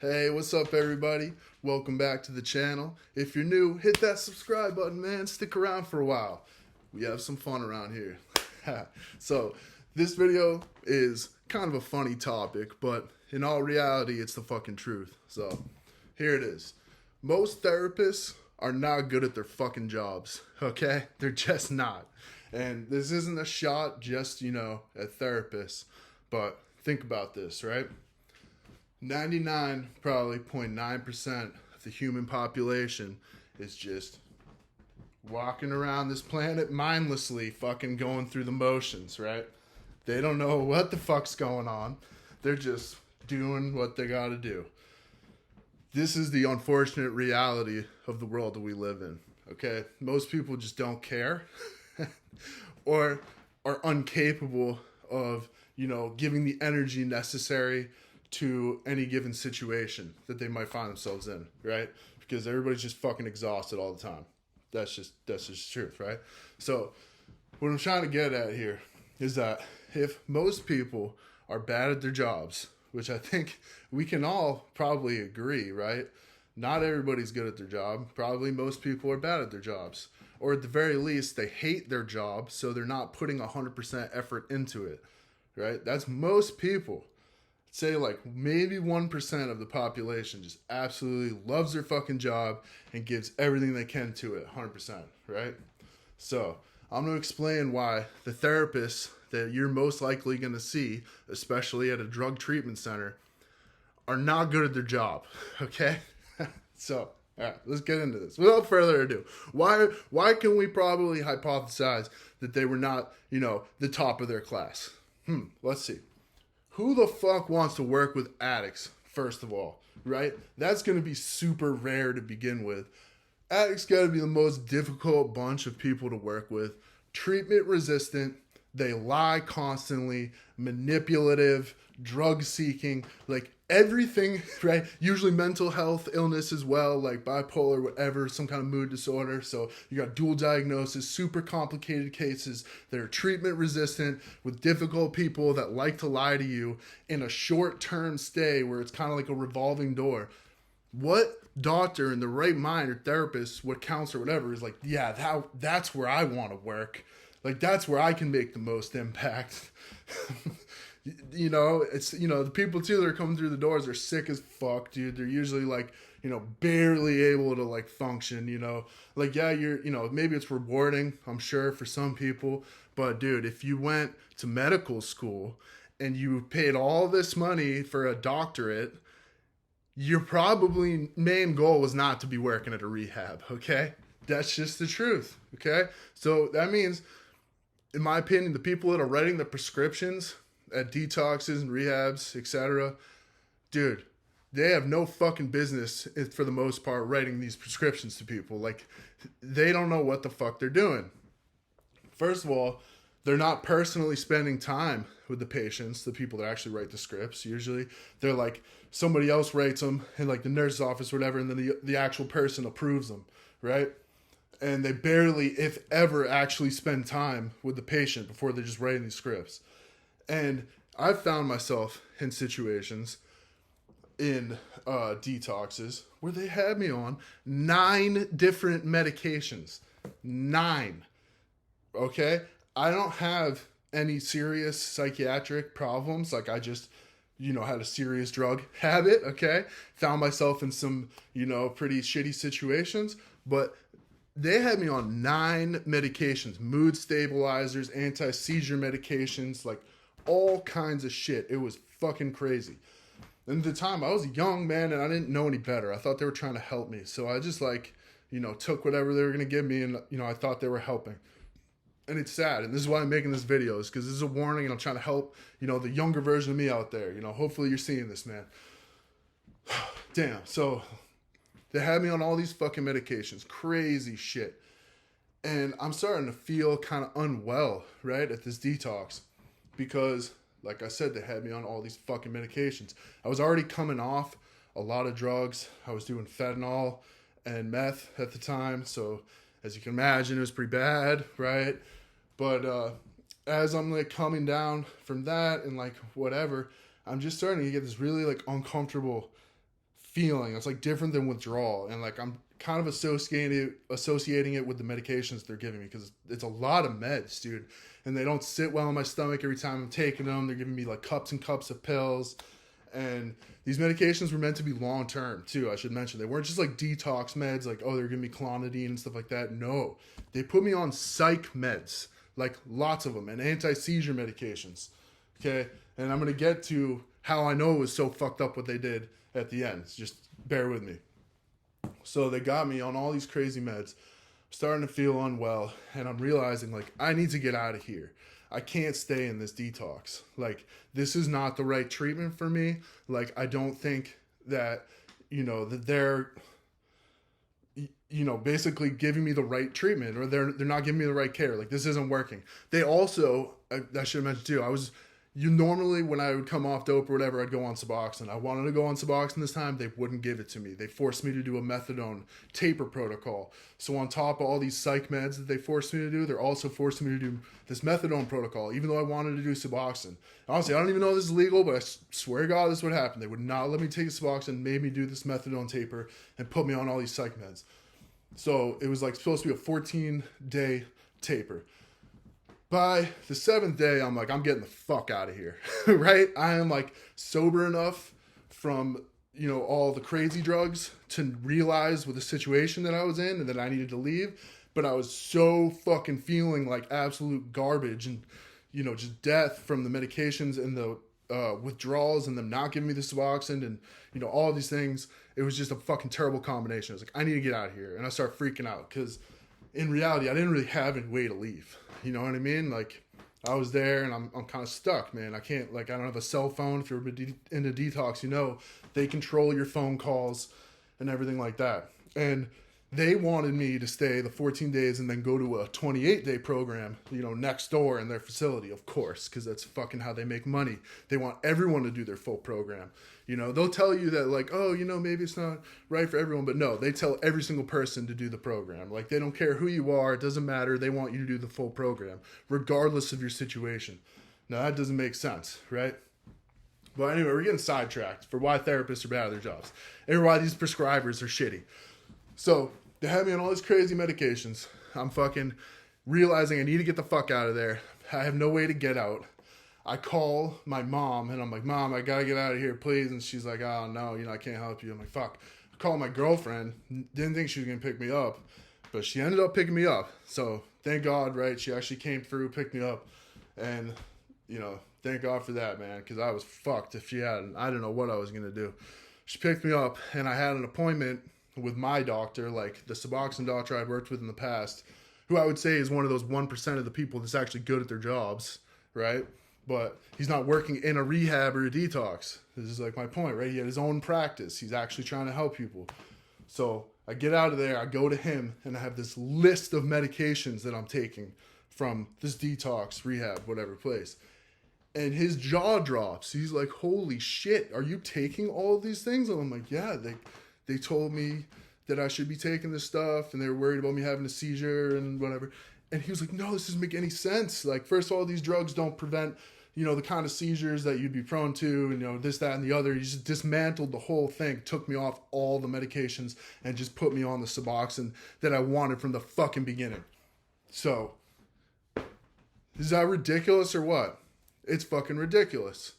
Hey, what's up, everybody? Welcome back to the channel. If you're new, hit that subscribe button, man. Stick around for a while. We have some fun around here. So, this video is kind of a funny topic, but in all reality, it's the fucking truth. So, here it is. Most therapists are not good at their fucking jobs, okay? They're just not. And this isn't a shot just, at therapists, but think about this, right? 99, probably 0.9% of the human population is just walking around this planet mindlessly, fucking going through the motions, right? They don't know what the fuck's going on. They're just doing what they gotta do. This is the unfortunate reality of the world that we live in, okay? Most people just don't care or are incapable of, giving the energy necessary to any given situation that they might find themselves in, right? Because everybody's just fucking exhausted all the time. That's just the truth, right? So what I'm trying to get at here is that if most people are bad at their jobs, which I think we can all probably agree, right? Not everybody's good at their job. Probably most people are bad at their jobs. Or at the very least, they hate their job, so they're not putting 100% effort into it, right? That's most people. Say like maybe 1% of the population just absolutely loves their fucking job and gives everything they can to it 100%, right? So I'm going to explain why the therapists that you're most likely going to see, especially at a drug treatment center, are not good at their job, okay? So, all right, let's get into this. Without further ado, why can we probably hypothesize that they were not, the top of their class? Let's see. Who the fuck wants to work with addicts, first of all, right? That's going to be super rare to begin with. Addicts got to be the most difficult bunch of people to work with. Treatment resistant. They lie constantly. Manipulative. Drug seeking. Like everything, right? Usually mental health illness as well, like bipolar, whatever, some kind of mood disorder. So you got dual diagnosis, super complicated cases that are treatment resistant with difficult people that like to lie to you in a short-term stay where it's kind of like a revolving door. What doctor in the right mind or therapist, what counselor, whatever, is like, yeah, that's where I want to work. Like, that's where I can make the most impact. It's, the people too that are coming through the doors are sick as fuck, dude. They're usually like, barely able to like function, like, yeah, maybe it's rewarding, I'm sure, for some people. But dude, if you went to medical school and you paid all this money for a doctorate, your probably main goal was not to be working at a rehab, okay? That's just the truth, okay? So that means, in my opinion, the people that are writing the prescriptions at detoxes and rehabs, etc., dude, they have no fucking business, for the most part, writing these prescriptions to people. Like, they don't know what the fuck they're doing. First of all, they're not personally spending time with the patients, the people that actually write the scripts. Usually they're like, somebody else writes them in like the nurse's office or whatever, and then the actual person approves them, right? And they barely, if ever, actually spend time with the patient before they're just writing these scripts. And I've found myself in situations in detoxes where they had me on 9 different medications. 9. Okay? I don't have any serious psychiatric problems. Like, I just, had a serious drug habit, okay? Found myself in some, pretty shitty situations. But they had me on 9 medications. Mood stabilizers, anti-seizure medications, like, all kinds of shit. It was fucking crazy. And at the time, I was a young man and I didn't know any better. I thought they were trying to help me. So I just took whatever they were going to give me, and, I thought they were helping. And it's sad. And this is why I'm making this video, is because this is a warning and I'm trying to help, the younger version of me out there. Hopefully you're seeing this, man. Damn. So they had me on all these fucking medications. Crazy shit. And I'm starting to feel kind of unwell, right, at this detox. Because, like I said, they had me on all these fucking medications. I was already coming off a lot of drugs. I was doing fentanyl and meth at the time. So, as you can imagine, it was pretty bad, right? But as I'm, like, coming down from that and, like, whatever, I'm just starting to get this really, like, uncomfortable feeling. It's like different than withdrawal, and like I'm kind of associating it with the medications they're giving me, because it's a lot of meds, dude, and they don't sit well in my stomach every time I'm taking them. They're giving me like cups and cups of pills, and these medications were meant to be long term too. I should mention, they weren't just like detox meds, like, oh, they're giving me clonidine and stuff like that. No, they put me on psych meds, like lots of them, and anti-seizure medications. Okay, and I'm gonna get to how I know it was so fucked up what they did at the end. Just bear with me. So they got me on all these crazy meds. I'm starting to feel unwell, and I'm realizing like I need to get out of here. I can't stay in this detox. Like, this is not the right treatment for me. Like, I don't think that, that they're, basically giving me the right treatment, or they're not giving me the right care. Like, this isn't working. They also, I should have mentioned too, normally when I would come off dope or whatever, I'd go on Suboxone. I wanted to go on Suboxone this time. They wouldn't give it to me. They forced me to do a methadone taper protocol. So on top of all these psych meds that they forced me to do, they're also forcing me to do this methadone protocol, even though I wanted to do Suboxone. Honestly, I don't even know if this is legal, but I swear to God, this is what happened. They would not let me take Suboxone, made me do this methadone taper, and put me on all these psych meds. So it was like supposed to be a 14-day taper. By the 7th day, I'm like, I'm getting the fuck out of here, right? I am like sober enough from, all the crazy drugs to realize with the situation that I was in and that I needed to leave. But I was so fucking feeling like absolute garbage and, just death from the medications and the withdrawals and them not giving me the Suboxone and, all these things. It was just a fucking terrible combination. I was like, I need to get out of here. And I started freaking out because in reality, I didn't really have any way to leave. You know what I mean? Like, I was there and I'm kind of stuck, man. I can't, like, I don't have a cell phone. If you're into detox, they control your phone calls and everything like that. And they wanted me to stay the 14 days and then go to a 28-day program, next door in their facility, of course, because that's fucking how they make money. They want everyone to do their full program. They'll tell you that, like, oh, maybe it's not right for everyone. But no, they tell every single person to do the program. Like, they don't care who you are. It doesn't matter. They want you to do the full program, regardless of your situation. Now, that doesn't make sense, right? But anyway, we're getting sidetracked for why therapists are bad at their jobs and why these prescribers are shitty. So they have me on all these crazy medications. I'm fucking realizing I need to get the fuck out of there. I have no way to get out. I call my mom and I'm like, Mom, I gotta get out of here, please. And she's like, oh no, I can't help you. I'm like, fuck. I called my girlfriend. Didn't think she was gonna pick me up, but she ended up picking me up. So thank God, right? She actually came through, picked me up, and thank God for that, man, because I was fucked if she hadn't. I didn't know what I was gonna do. She picked me up, and I had an appointment with my doctor, like the Suboxone doctor I've worked with in the past, who I would say is one of those 1% of the people that's actually good at their jobs, right? But he's not working in a rehab or a detox. This is like my point, right? He had his own practice. He's actually trying to help people. So I get out of there, I go to him, and I have this list of medications that I'm taking from this detox, rehab, whatever place. And his jaw drops. He's like, holy shit, are you taking all of these things? And I'm like, yeah, they told me that I should be taking this stuff, and they were worried about me having a seizure and whatever. And he was like, no, this doesn't make any sense. Like, first of all, these drugs don't prevent, the kind of seizures that you'd be prone to, and, this, that, and the other. He just dismantled the whole thing, took me off all the medications, and just put me on the Suboxone that I wanted from the fucking beginning. So, is that ridiculous or what? It's fucking ridiculous.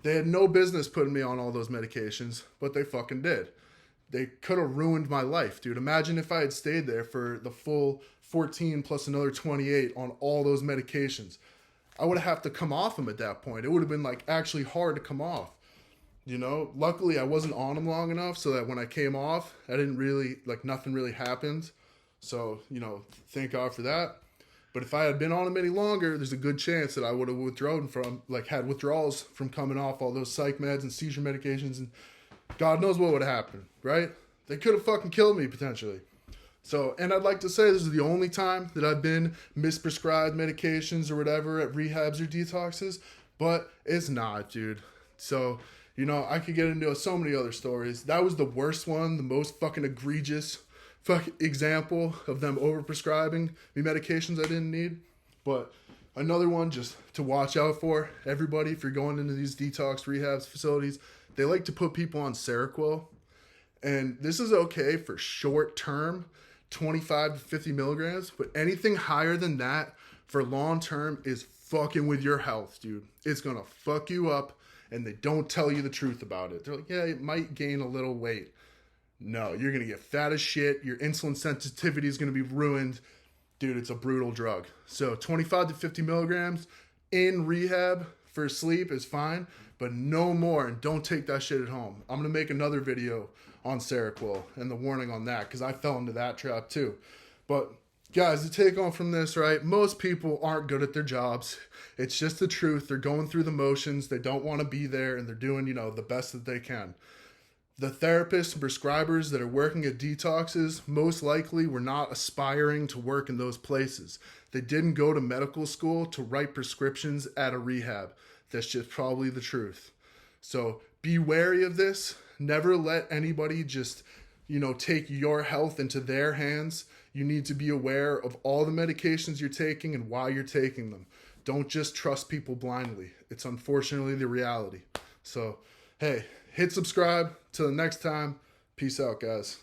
They had no business putting me on all those medications, but they fucking did. They could have ruined my life, dude. Imagine if I had stayed there for the full 14 plus another 28 on all those medications. I would have to come off them at that point. It would have been like actually hard to come off. Luckily I wasn't on them long enough so that when I came off, I didn't really, like, nothing really happened. So, thank God for that. But if I had been on them any longer, there's a good chance that I would have had withdrawals from coming off all those psych meds and seizure medications, and God knows what would have happened, right? They could have fucking killed me potentially. So, and I'd like to say this is the only time that I've been misprescribed medications or whatever at rehabs or detoxes, but it's not, dude. So, I could get into so many other stories. That was the worst one, the most fucking egregious example of them overprescribing me medications I didn't need. But another one just to watch out for, everybody, if you're going into these detox rehabs facilities, they like to put people on Seroquel. And this is okay for short term, 25 to 50 milligrams, but anything higher than that for long term is fucking with your health, dude. It's gonna fuck you up, and they don't tell you the truth about it. They're like, yeah, it might gain a little weight. No, you're gonna get fat as shit. Your insulin sensitivity is gonna be ruined. Dude, it's a brutal drug. So 25 to 50 milligrams in rehab for sleep is fine, but no more, and don't take that shit at home. I'm gonna make another video on Seroquel and the warning on that, because I fell into that trap too. But guys, the take home from this, right? Most people aren't good at their jobs. It's just the truth. They're going through the motions. They don't want to be there, and they're doing, the best that they can. The therapists and prescribers that are working at detoxes most likely were not aspiring to work in those places. They didn't go to medical school to write prescriptions at a rehab. That's just probably the truth. So be wary of this. Never let anybody just, take your health into their hands. You need to be aware of all the medications you're taking and why you're taking them. Don't just trust people blindly. It's unfortunately the reality. So, hey, hit subscribe. Till the next time, peace out, guys.